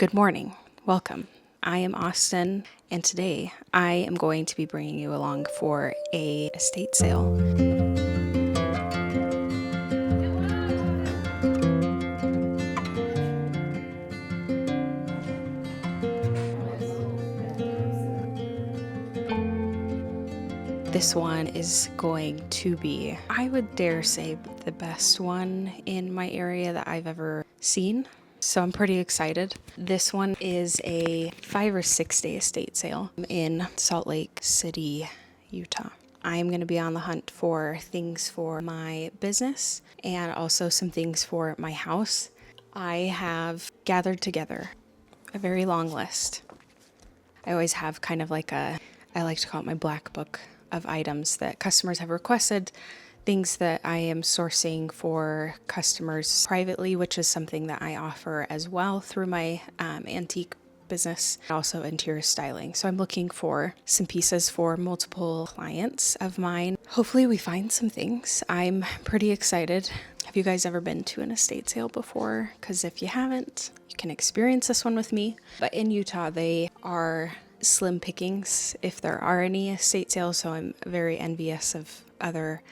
Good morning. Welcome. I am Austin, and today I am going to be bringing you along for a estate sale. This one is going to be, I would dare say, the best one in my area that I've ever seen. So I'm pretty excited. This one is a 5 or 6 day estate sale in Salt Lake City, Utah. I'm going to be on the hunt for things for my business and also some things for my house. I have gathered together a very long list. I always have kind of like I like to call it my black book of items that customers have requested, things that I am sourcing for customers privately, which is something that I offer as well through my antique business, also interior styling. So I'm looking for some pieces for multiple clients of mine. Hopefully we find some things. I'm pretty excited. Have you guys ever been to an estate sale before? Because if you haven't, you can experience this one with me. But in Utah, they are slim pickings if there are any estate sales, so I'm very envious of other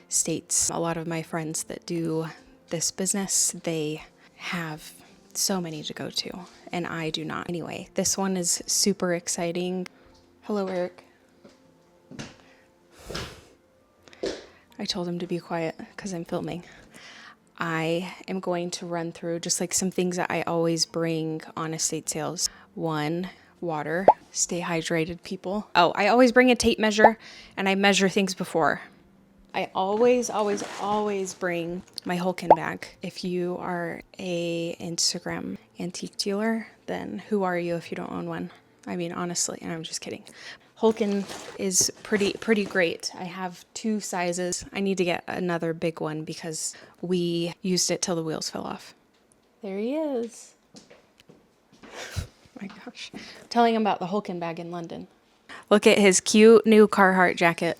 states. A lot of my friends that do this business, they have so many to go to, and I do not. Anyway, this one is super exciting. Hello, Eric. I told him to be quiet because I'm filming. I am going to run through just like some things that I always bring on estate sales. One, water. Stay hydrated, people. Oh, I always bring a tape measure and I measure things before. I always bring my Hulken bag. If you are a Instagram antique dealer, then who are you if you don't own one? I mean, honestly, and I'm just kidding. Hulken is pretty great. I have 2 sizes. I need to get another big one because we used it till the wheels fell off. There he is. My gosh. I'm telling him about the Hulken bag in London. Look at his cute new Carhartt jacket.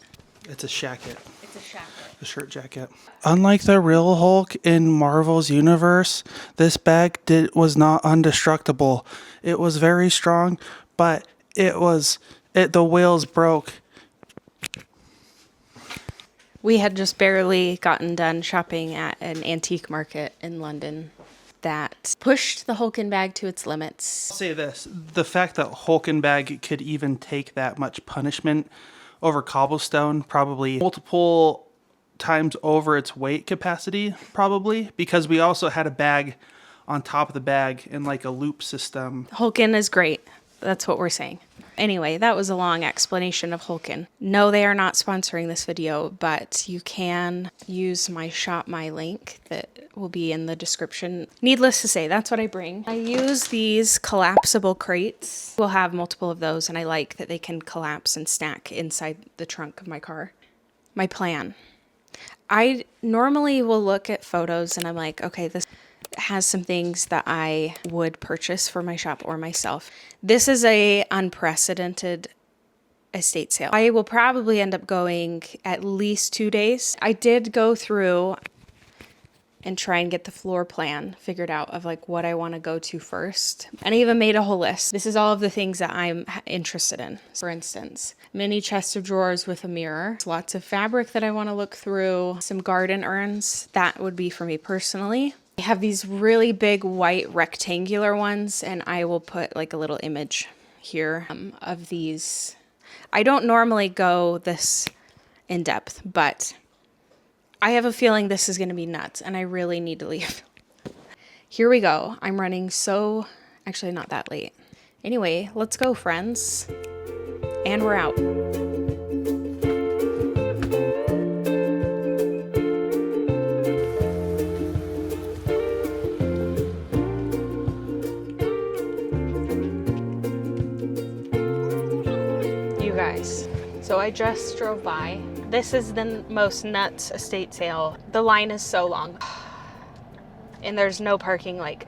It's a shacket. It's a shacket. A shirt jacket. Unlike the real Hulk in Marvel's universe, this bag was not indestructible. It was very strong, but the wheels broke. We had just barely gotten done shopping at an antique market in London that pushed the Hulken bag to its limits. I'll say this, the fact that Hulken bag could even take that much punishment over cobblestone, probably multiple times over its weight capacity, probably, because we also had a bag on top of the bag in like a loop system. Hulken is great. That's what we're saying. Anyway, that was a long explanation of Hulken. No, they are not sponsoring this video, but you can use my Shop My link that will be in the description. Needless to say, that's what I bring. I use these collapsible crates. We'll have multiple of those, and I like that they can collapse and stack inside the trunk of my car. My plan. I normally will look at photos and I'm like, okay, this has some things that I would purchase for my shop or myself. This is a unprecedented estate sale. I will probably end up going at least 2 days. I did go through and try and get the floor plan figured out of like what I want to go to first. And I even made a whole list. This is all of the things that I'm interested in. For instance, mini chest of drawers with a mirror, lots of fabric that I want to look through, some garden urns. That would be for me personally. I have these really big white rectangular ones, and I will put like a little image here of these. I don't normally go this in depth, but I have a feeling this is going to be nuts, and I really need to leave. Here we go. I'm running actually not that late. Anyway, let's go, friends. And we're out. Guys, so I just drove by. This is the most nuts estate sale. The line is so long and there's no parking. Like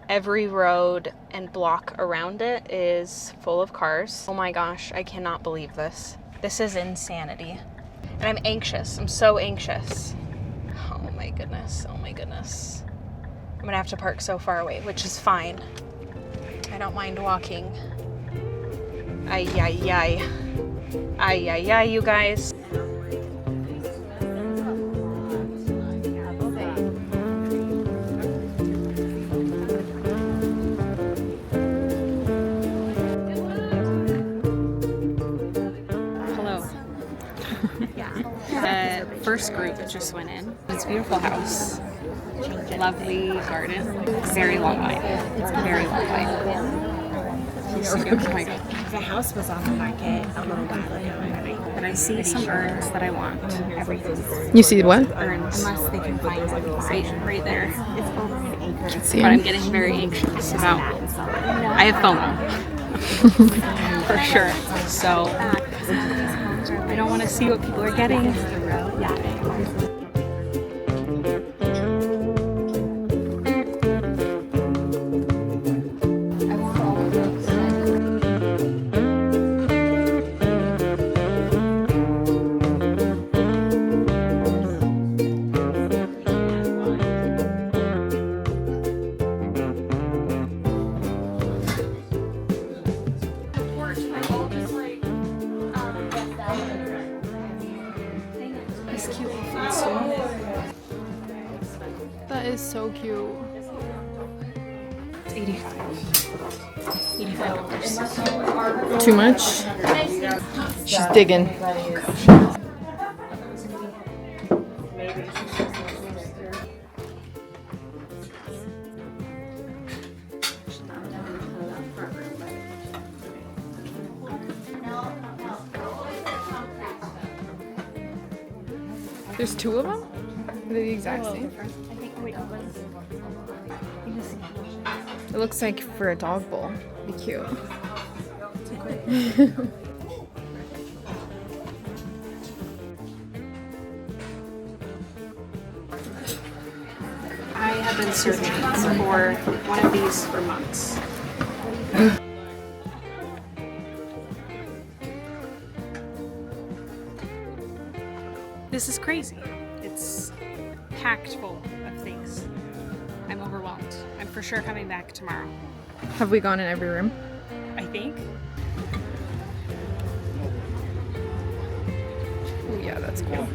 every road and block around it is full of cars. Oh my gosh, I cannot believe this. This is insanity. And I'm anxious. I'm so anxious. Oh my goodness. Oh my goodness. I'm gonna have to park so far away, which is fine. I don't mind walking. Ay, ay, ay. Ay, ay, ay, you guys. Hello. The first group just went in. It's a beautiful house. Lovely garden. Very long line. It's a very long line. Oh my God. The house was on the market a little while ago. But I see some urns that I want. Everything's You see what? Urns. unless they can find something. Right there. It's over an acre. See But I'm 'em? getting very anxious about. I have FOMO. For sure. So I don't want to see what people are getting. This cute little footstool. That is so cute. It's $85. Too much? She's digging. There's two of them? Are they the exact same? It looks like for a dog bowl. Be cute. I have been searching for one of these for months. This is crazy. It's packed full of things. I'm overwhelmed. I'm for sure coming back tomorrow. Have we gone in every room? I think. Oh yeah, that's cool.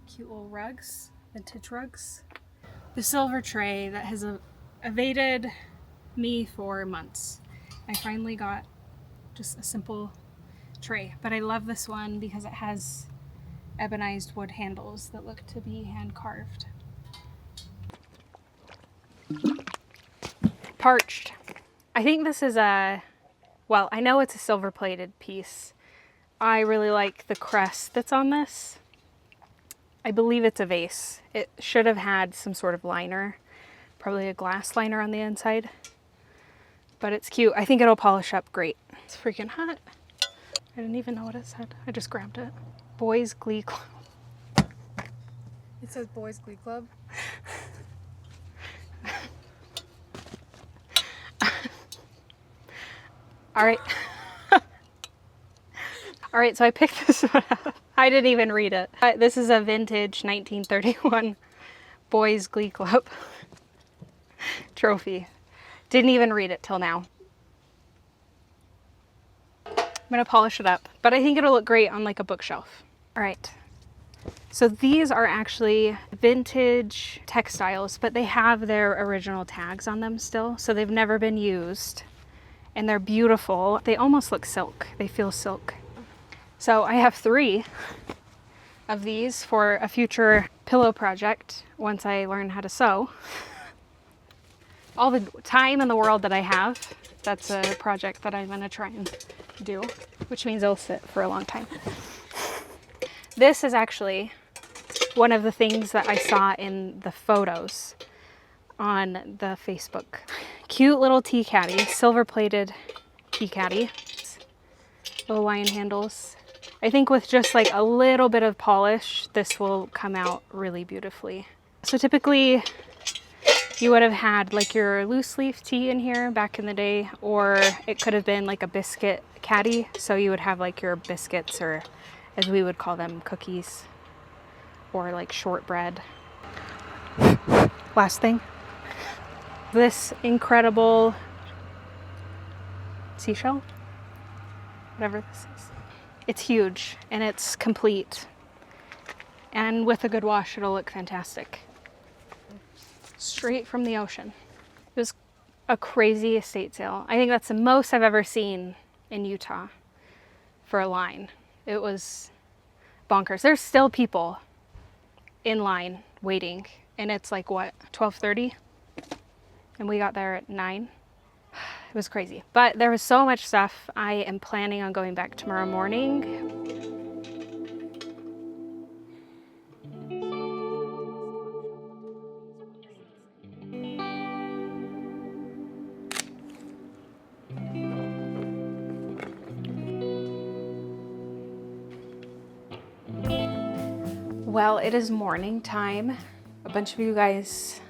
Cute little rugs, vintage rugs. The silver tray that has evaded me for months. I finally got just a simple tray, but I love this one because it has ebonized wood handles that look to be hand carved. Parched. I think this is well, I know it's a silver plated piece. I really like the crest that's on this. I believe it's a vase. It should have had some sort of liner, probably a glass liner on the inside, but it's cute. I think it'll polish up great. It's freaking hot. I didn't even know what it said. I just grabbed it. Boys Glee Club. It says Boys Glee Club. All right. All right, so I picked this one up. I didn't even read it. This is a vintage 1931 Boys Glee Club trophy. Didn't even read it till now. I'm gonna polish it up, but I think it'll look great on like a bookshelf. All right. So these are actually vintage textiles, but they have their original tags on them still. So they've never been used and they're beautiful. They almost look silk. They feel silk. So I have 3 of these for a future pillow project once I learn how to sew. All the time in the world that I have, that's a project that I'm gonna try and do, which means it'll sit for a long time. This is actually one of the things that I saw in the photos on the Facebook. Cute little tea caddy, silver plated tea caddy. Little lion handles. I think with just like a little bit of polish, this will come out really beautifully. So typically you would have had like your loose leaf tea in here back in the day, or it could have been like a biscuit caddy. So you would have like your biscuits, or as we would call them, cookies, or like shortbread. Last thing, this incredible seashell, whatever this is. It's huge and it's complete. And with a good wash, it'll look fantastic. Straight from the ocean. It was a crazy estate sale. I think that's the most I've ever seen in Utah for a line. It was bonkers. There's still people in line waiting, and it's like what, 12:30? And we got there at 9. It was crazy, but there was so much stuff. I am planning on going back tomorrow morning. Well, it is morning time. A bunch of you guys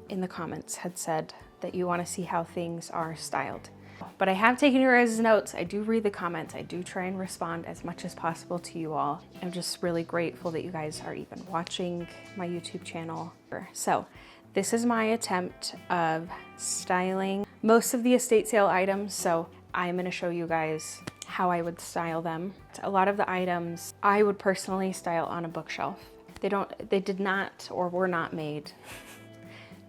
in the comments had said that you want to see how things are styled. But I have taken your guys' notes. I do read the comments. I do try and respond as much as possible to you all. I'm just really grateful that you guys are even watching my YouTube channel. So this is my attempt of styling most of the estate sale items. So I'm going to show you guys how I would style them. A lot of the items I would personally style on a bookshelf. They did not or were not made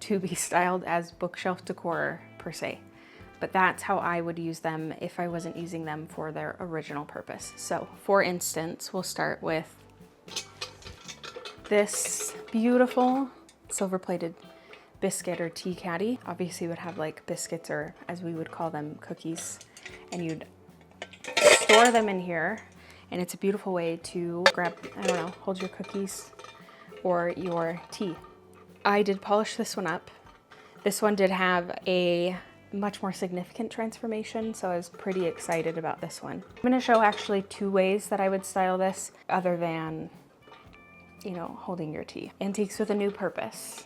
to be styled as bookshelf decor per se, but that's how I would use them if I wasn't using them for their original purpose. So for instance, we'll start with this beautiful silver-plated biscuit or tea caddy. Obviously you would have like biscuits, or as we would call them, cookies, and you'd store them in here. And it's a beautiful way to grab, I don't know, hold your cookies or your tea. I did polish this one up. This one did have a much more significant transformation, so I was pretty excited about this one. I'm gonna show actually 2 ways that I would style this other than, you know, holding your tea. Antiques with a new purpose.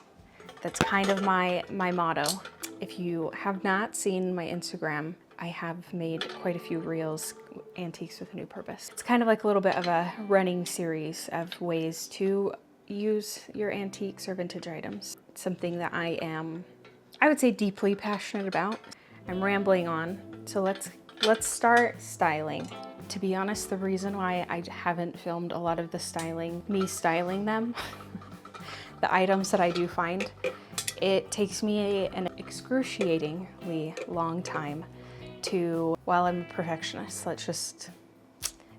That's kind of my motto. If you have not seen my Instagram, I have made quite a few reels, antiques with a new purpose. It's kind of like a little bit of a running series of ways to use your antiques or vintage items. It's something that I would say, deeply passionate about. I'm rambling on, so let's start styling. To be honest, the reason why I haven't filmed a lot of the styling, me styling them, the items that I do find, it takes me an excruciatingly long time to, while I'm a perfectionist, I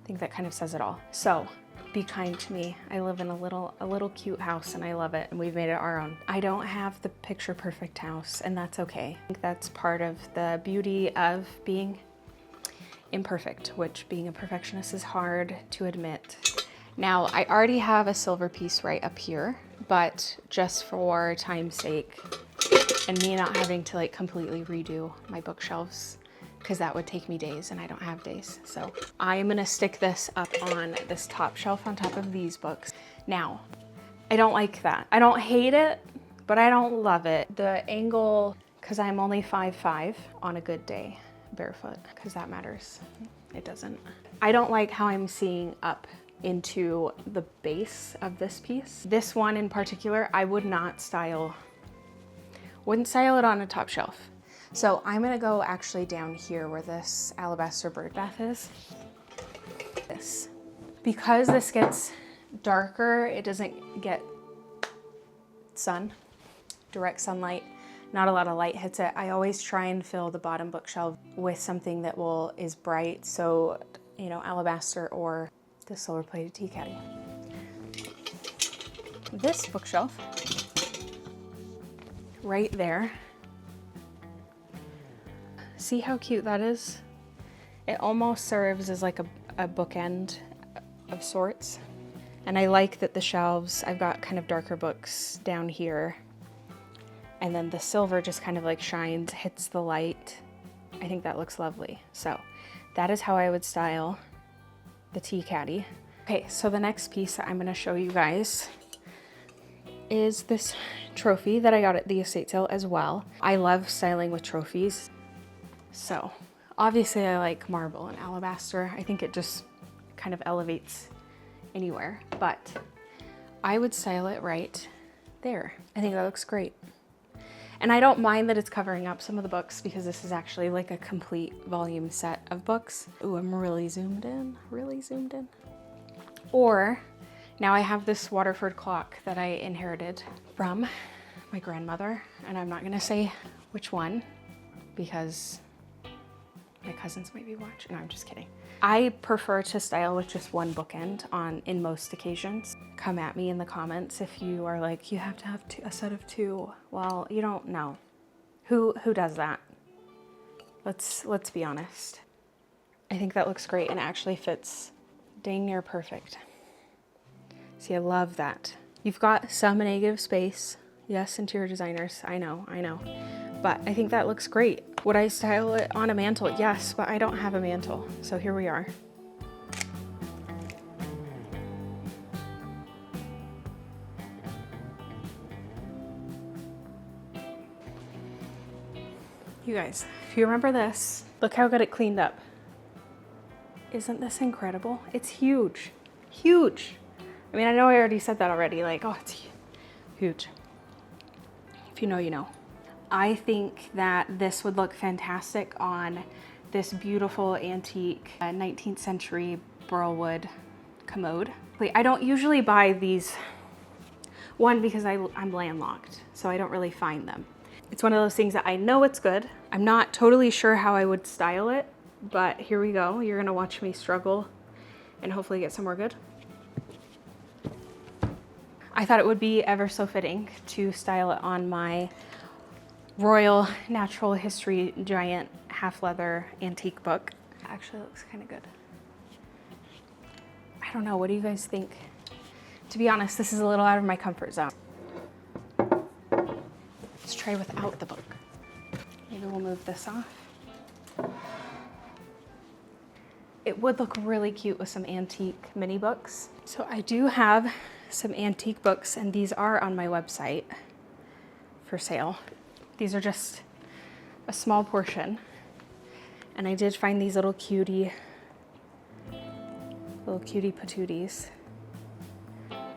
think that kind of says it all. So be kind to me. I live in a little cute house and I love it, and we've made it our own. I don't have the picture perfect house, and that's okay. I think that's part of the beauty of being imperfect, which being a perfectionist is hard to admit. Now, I already have a silver piece right up here, but just for time's sake and me not having to like completely redo my bookshelves, because that would take me days and I don't have days. So I am gonna stick this up on this top shelf on top of these books. Now, I don't like that. I don't hate it, but I don't love it. The angle, because I'm only 5'5" on a good day, barefoot, because that matters. It doesn't. I don't like how I'm seeing up into the base of this piece. This one in particular, I wouldn't style it on a top shelf. So I'm gonna go actually down here where this alabaster bird bath is. This. Because this gets darker, it doesn't get direct sunlight. Not a lot of light hits it. I always try and fill the bottom bookshelf with something that is bright. So, you know, alabaster or the silver-plated tea caddy. This bookshelf, right there. See how cute that is? It almost serves as like a bookend of sorts. And I like that the shelves, I've got kind of darker books down here. And then the silver just kind of like shines, hits the light. I think that looks lovely. So that is how I would style the tea caddy. Okay, so the next piece that I'm gonna show you guys is this trophy that I got at the estate sale as well. I love styling with trophies. So obviously I like marble and alabaster. I think it just kind of elevates anywhere, but I would style it right there. I think that looks great. And I don't mind that it's covering up some of the books because this is actually like a complete volume set of books. Ooh, I'm really zoomed in, really zoomed in. Or now I have this Waterford clock that I inherited from my grandmother, and I'm not gonna say which one because my cousins might be watching. No, I'm just kidding. I prefer to style with just one bookend in most occasions. Come at me in the comments if you are like, you have to have a set of two. Well, you don't know. Who does that? Let's be honest. I think that looks great and actually fits dang near perfect. See, I love that. You've got some negative space. Yes, interior designers, I know. But I think that looks great. Would I style it on a mantle? Yes, but I don't have a mantle. So here we are. You guys, if you remember this, look how good it cleaned up. Isn't this incredible? It's huge, huge. I mean, I know I already said that already, like, oh, it's huge. If you know, you know. I think that this would look fantastic on this beautiful antique 19th century burlwood commode. I don't usually buy these, one, because I'm landlocked, so I don't really find them. It's one of those things that I know it's good. I'm not totally sure how I would style it, but here we go. You're gonna watch me struggle and hopefully get somewhere good. I thought it would be ever so fitting to style it on my Royal Natural History giant half leather antique book. Actually, it looks kind of good. I don't know, what do you guys think? To be honest, this is a little out of my comfort zone. Let's try without the book. Maybe we'll move this off. It would look really cute with some antique mini books. So I do have some antique books, and these are on my website for sale. These are just a small portion. And I did find these little cutie patooties.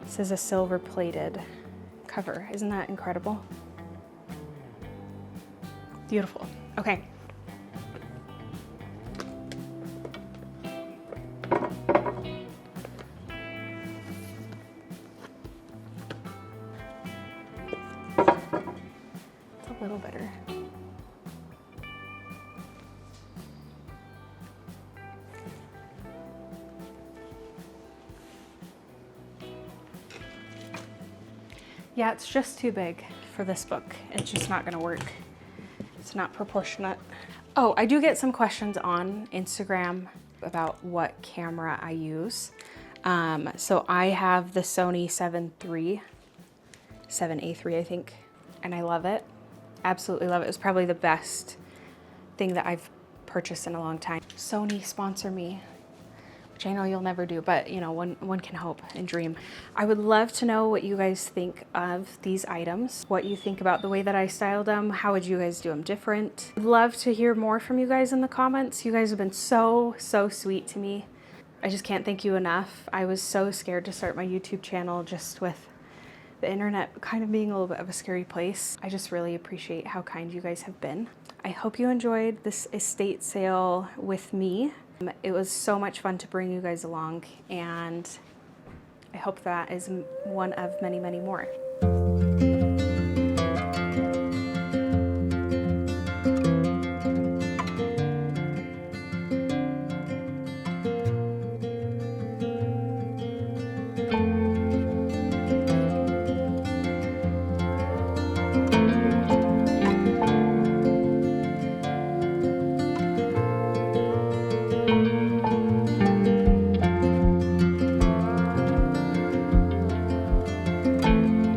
This is a silver plated cover. Isn't that incredible? Beautiful. Okay. It's a little better. Yeah, it's just too big for this book. It's just not gonna work. It's not proportionate. Oh, I do get some questions on Instagram about what camera I use. So I have the Sony 7A3, I think, and I love it. Absolutely love it. It's probably the best thing that I've purchased in a long time. Sony, sponsor me. Which I know you'll never do, but you know, one can hope and dream. I would love to know what you guys think of these items, what you think about the way that I styled them. How would you guys do them different? I'd love to hear more from you guys in the comments. You guys have been so sweet to me. I just can't thank you enough. I was so scared to start my YouTube channel just with the internet kind of being a little bit of a scary place. I just really appreciate how kind you guys have been. I hope you enjoyed this estate sale with me. It was so much fun to bring you guys along, and I hope that is one of many more.